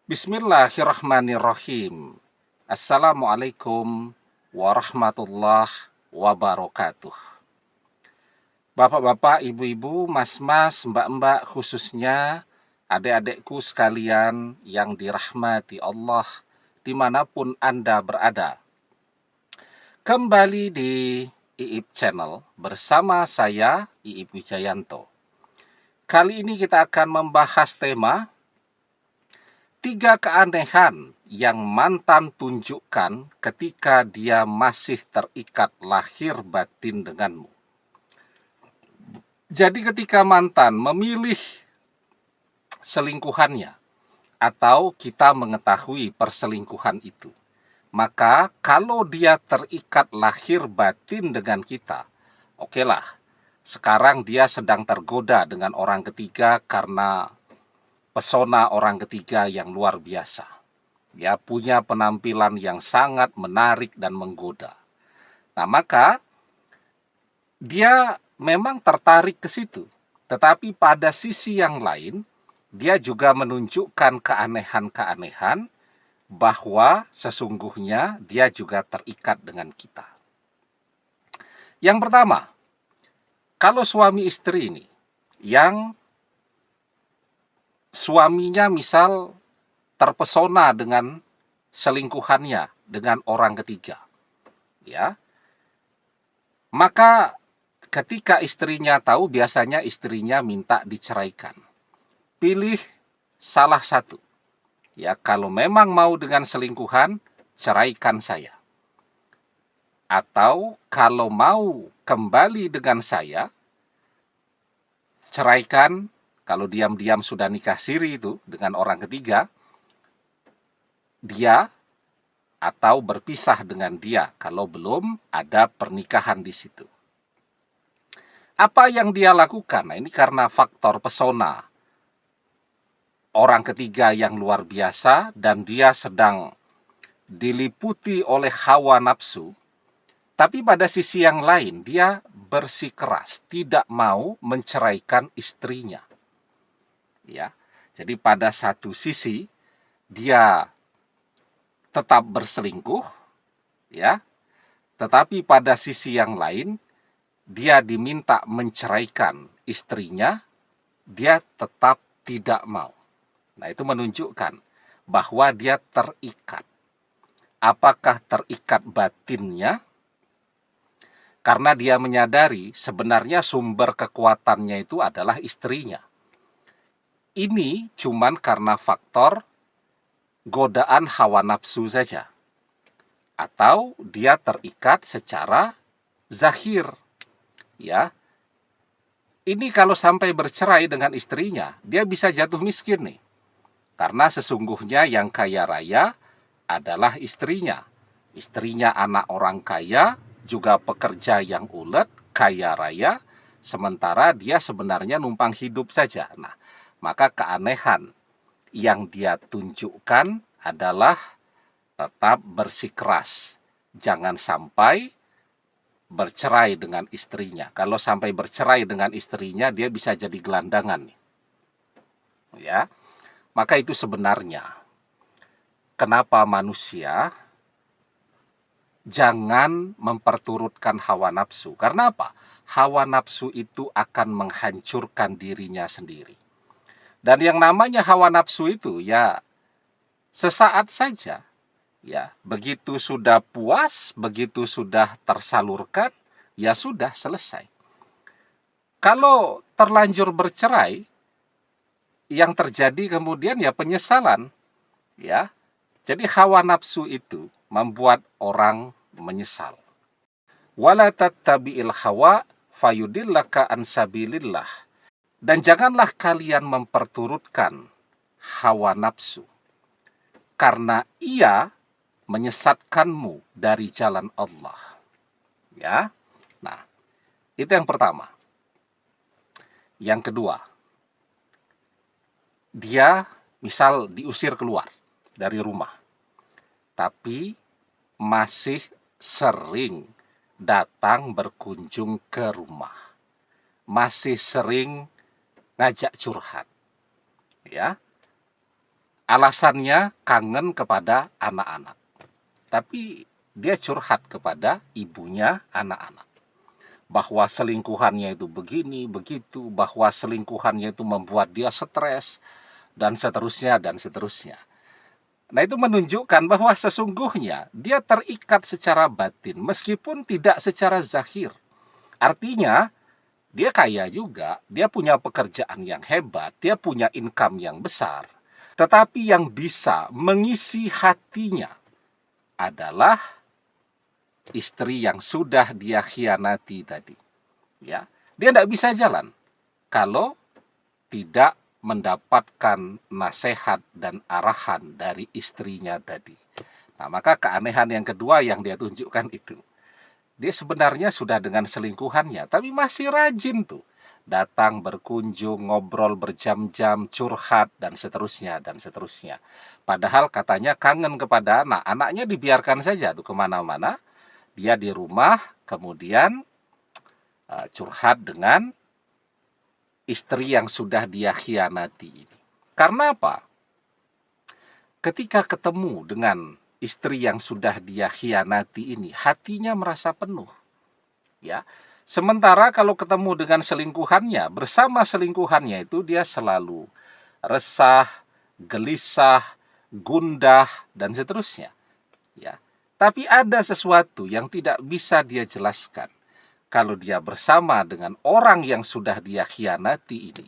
Bismillahirrahmanirrahim. Assalamualaikum warahmatullahi wabarakatuh. Bapak-bapak, ibu-ibu, mas-mas, mbak-mbak, khususnya adik-adikku sekalian yang dirahmati Allah dimanapun Anda berada. Kembali di IIP Channel bersama saya, IIP Wijayanto. Kali ini kita akan membahas tema 3 keanehan yang mantan tunjukkan ketika dia masih terikat lahir batin denganmu. Jadi ketika mantan memilih selingkuhannya atau kita mengetahui perselingkuhan itu, maka kalau dia terikat lahir batin dengan kita, okelah, sekarang dia sedang tergoda dengan orang ketiga karena pesona orang ketiga yang luar biasa. Ya, punya penampilan yang sangat menarik dan menggoda. Nah, maka dia memang tertarik ke situ. Tetapi pada sisi yang lain, dia juga menunjukkan keanehan-keanehan bahwa sesungguhnya dia juga terikat dengan kita. Yang pertama, kalau suami istri ini yang suaminya misal terpesona dengan selingkuhannya dengan orang ketiga, ya, maka ketika istrinya tahu, biasanya istrinya minta diceraikan. Pilih salah satu, ya, kalau memang mau dengan selingkuhan, ceraikan saya. Atau kalau mau kembali dengan saya, ceraikan. Kalau diam-diam sudah nikah siri itu dengan orang ketiga, dia atau berpisah dengan dia kalau belum ada pernikahan di situ. Apa yang dia lakukan? Nah, ini karena faktor pesona orang ketiga yang luar biasa dan dia sedang diliputi oleh hawa nafsu. Tapi pada sisi yang lain, dia bersikeras tidak mau menceraikan istrinya. Ya. Jadi pada satu sisi dia tetap berselingkuh, ya. Tetapi pada sisi yang lain dia diminta menceraikan istrinya, dia tetap tidak mau. Nah, itu menunjukkan bahwa dia terikat. Apakah terikat batinnya? Karena dia menyadari sebenarnya sumber kekuatannya itu adalah istrinya. Ini cuman karena faktor godaan hawa nafsu saja. Atau dia terikat secara zahir. Ya, ini kalau sampai bercerai dengan istrinya, dia bisa jatuh miskin nih. Karena sesungguhnya yang kaya raya adalah istrinya. Istrinya anak orang kaya, juga pekerja yang ulet, kaya raya, sementara dia sebenarnya numpang hidup saja. Nah, maka keanehan yang dia tunjukkan adalah tetap bersikeras. Jangan sampai bercerai dengan istrinya. Kalau sampai bercerai dengan istrinya, dia bisa jadi gelandangan. Ya, maka itu sebenarnya kenapa manusia jangan memperturutkan hawa nafsu. Karena apa? Hawa nafsu itu akan menghancurkan dirinya sendiri. Dan yang namanya hawa nafsu itu ya sesaat saja. Ya, begitu sudah puas, begitu sudah tersalurkan, ya sudah selesai. Kalau terlanjur bercerai, yang terjadi kemudian ya penyesalan. Ya, jadi hawa nafsu itu membuat orang menyesal. Wala tattabi'il hawa fayudillaka an sabilillah. Dan janganlah kalian memperturutkan hawa nafsu, karena ia menyesatkanmu dari jalan Allah. Ya. Nah, itu yang pertama. Yang kedua, dia misal diusir keluar dari rumah, tapi masih sering datang berkunjung ke rumah, masih sering ngajak curhat, ya. alasannya kangen kepada anak-anak. Tapi dia curhat kepada ibunya anak-anak. Bahwa selingkuhannya itu begini, begitu, bahwa selingkuhannya itu membuat dia stres, dan seterusnya, dan seterusnya. Nah, itu menunjukkan bahwa sesungguhnya dia terikat secara batin, meskipun tidak secara zahir. Artinya, dia kaya juga, dia punya pekerjaan yang hebat, dia punya income yang besar. Tetapi yang bisa mengisi hatinya adalah istri yang sudah dia khianati tadi. Ya, dia tidak bisa jalan kalau tidak mendapatkan nasihat dan arahan dari istrinya tadi. Nah, maka keanehan yang kedua yang dia tunjukkan itu, dia sebenarnya sudah dengan selingkuhannya, tapi masih rajin tuh datang berkunjung, ngobrol berjam-jam, curhat, dan seterusnya, dan seterusnya. Padahal katanya kangen kepada anak, anaknya dibiarkan saja tuh kemana-mana, dia di rumah, kemudian curhat dengan istri yang sudah dia khianati ini. Karena apa? Ketika ketemu dengan istri yang sudah dia khianati ini, hatinya merasa penuh. Ya. Sementara kalau ketemu dengan selingkuhannya, bersama selingkuhannya itu dia selalu resah, gelisah, gundah, dan seterusnya. Ya. Tapi ada sesuatu yang tidak bisa dia jelaskan. Kalau dia bersama dengan orang yang sudah dia khianati ini,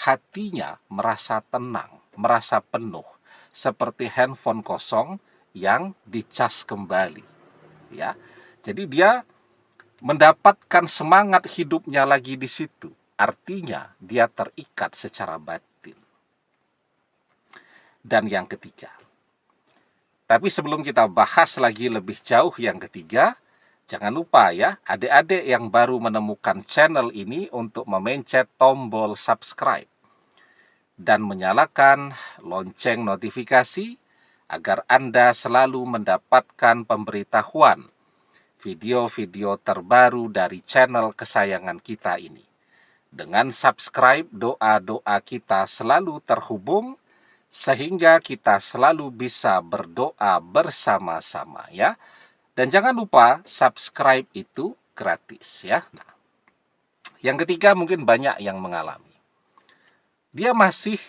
hatinya merasa tenang, merasa penuh, seperti handphone kosong yang dicas kembali. Ya, jadi dia mendapatkan semangat hidupnya lagi di situ. Artinya dia terikat secara batin. Dan yang ketiga, tapi sebelum kita bahas lagi lebih jauh yang ketiga, jangan lupa ya, adik-adik yang baru menemukan channel ini untuk memencet tombol subscribe dan menyalakan lonceng notifikasi agar Anda selalu mendapatkan pemberitahuan video-video terbaru dari channel kesayangan kita ini. Dengan subscribe, doa-doa kita selalu terhubung sehingga kita selalu bisa berdoa bersama-sama ya. Dan jangan lupa subscribe itu gratis ya. Nah, yang ketiga mungkin banyak yang mengalami. Dia masih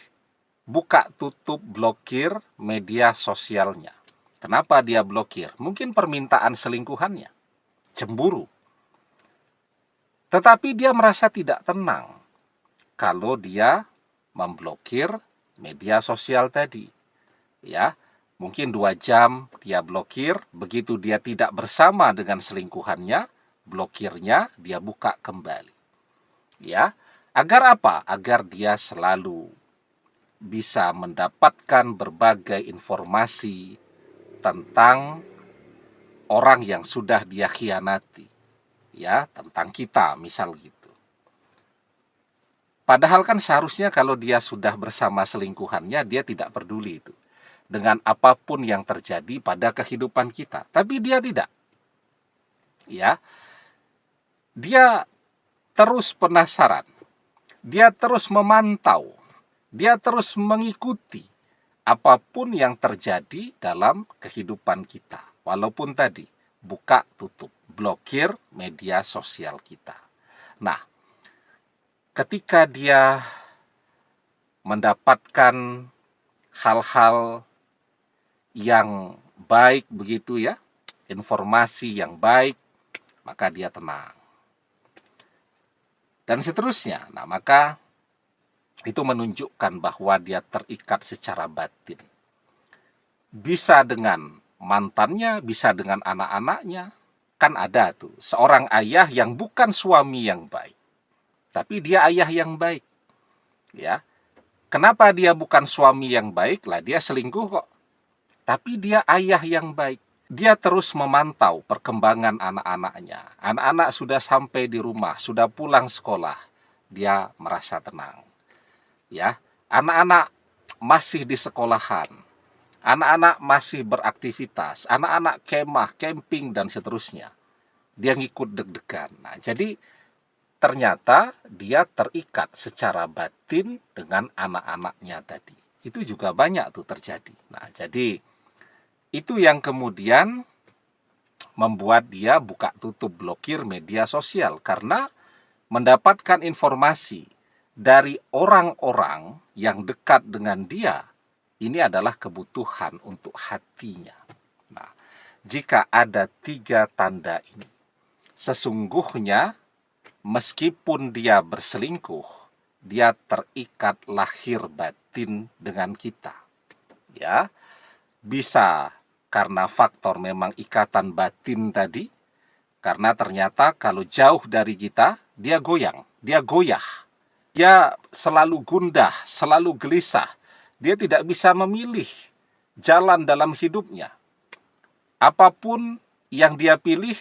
buka tutup blokir media sosialnya. Kenapa dia blokir? Mungkin permintaan selingkuhannya, cemburu. Tetapi dia merasa tidak tenang kalau dia memblokir media sosial tadi. Ya, mungkin 2 jam dia blokir, begitu dia tidak bersama dengan selingkuhannya, blokirnya dia buka kembali. Ya, agar apa? Agar dia selalu bisa mendapatkan berbagai informasi tentang orang yang sudah dia khianati. Ya, tentang kita, misal gitu. Padahal kan seharusnya kalau dia sudah bersama selingkuhannya, dia tidak peduli itu dengan apapun yang terjadi pada kehidupan kita. Tapi dia tidak. Ya. Dia terus penasaran. Dia terus memantau. Dia terus mengikuti apapun yang terjadi dalam kehidupan kita. Walaupun tadi buka tutup, blokir media sosial kita. Nah, ketika dia mendapatkan hal-hal yang baik begitu ya, informasi yang baik, maka dia tenang. Dan seterusnya. Nah, maka itu menunjukkan bahwa dia terikat secara batin. Bisa dengan mantannya, bisa dengan anak-anaknya. Kan ada tuh seorang ayah yang bukan suami yang baik, tapi dia ayah yang baik. Ya. Kenapa dia bukan suami yang baik? Lah dia selingkuh kok. Tapi dia ayah yang baik. Dia terus memantau perkembangan anak-anaknya. Anak-anak sudah sampai di rumah, sudah pulang sekolah. Dia merasa tenang. Ya, anak-anak masih di sekolahan. Anak-anak masih beraktivitas. Anak-anak kemah, camping, dan seterusnya. Dia ngikut deg-degan. Nah, jadi ternyata dia terikat secara batin dengan anak-anaknya tadi. Itu juga banyak tuh terjadi. Nah, jadi itu yang kemudian membuat dia buka tutup blokir media sosial, karena mendapatkan informasi dari orang-orang yang dekat dengan dia, ini adalah kebutuhan untuk hatinya. Nah, jika ada 3 tanda ini, sesungguhnya meskipun dia berselingkuh, dia terikat lahir batin dengan kita. Ya, bisa karena faktor memang ikatan batin tadi, karena ternyata kalau jauh dari kita, dia goyang, dia goyah. Dia selalu gundah, selalu gelisah. Dia tidak bisa memilih jalan dalam hidupnya. Apapun yang dia pilih,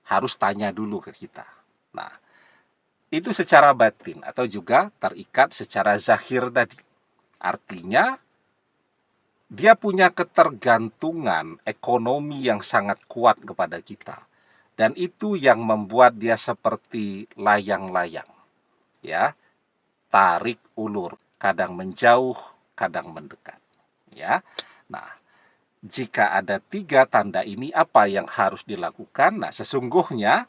harus tanya dulu ke kita. Nah, itu secara batin atau juga terikat secara zahir tadi. Artinya, dia punya ketergantungan ekonomi yang sangat kuat kepada kita. Dan itu yang membuat dia seperti layang-layang. Ya, tarik ulur, kadang menjauh, kadang mendekat. Ya, nah, jika ada 3 tanda ini, apa yang harus dilakukan? Nah, sesungguhnya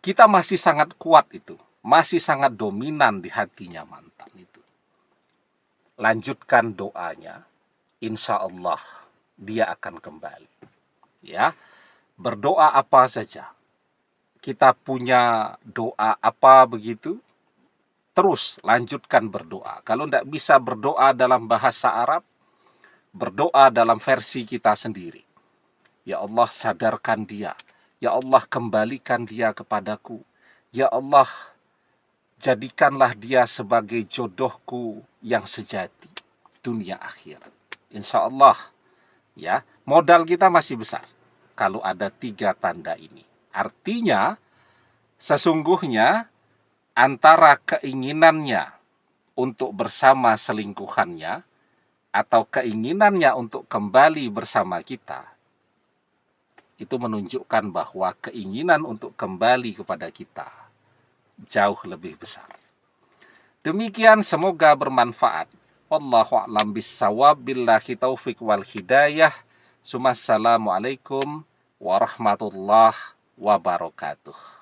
kita masih sangat kuat itu, masih sangat dominan di hatinya mantan itu. Lanjutkan doanya, insya Allah dia akan kembali. Ya, berdoa apa saja. Kita punya doa apa begitu, terus lanjutkan berdoa. Kalau tidak bisa berdoa dalam bahasa Arab, berdoa dalam versi kita sendiri. Ya Allah, sadarkan dia. Ya Allah, kembalikan dia kepadaku. Ya Allah, jadikanlah dia sebagai jodohku yang sejati, dunia akhirat. Insya Allah, ya, modal kita masih besar kalau ada 3 tanda ini. Artinya, sesungguhnya antara keinginannya untuk bersama selingkuhannya atau keinginannya untuk kembali bersama kita, itu menunjukkan bahwa keinginan untuk kembali kepada kita jauh lebih besar. Demikian, semoga bermanfaat. Wallahu a'lam bissawab, billahi taufik wal hidayah. Assalamualaikum warahmatullahi wabarakatuh.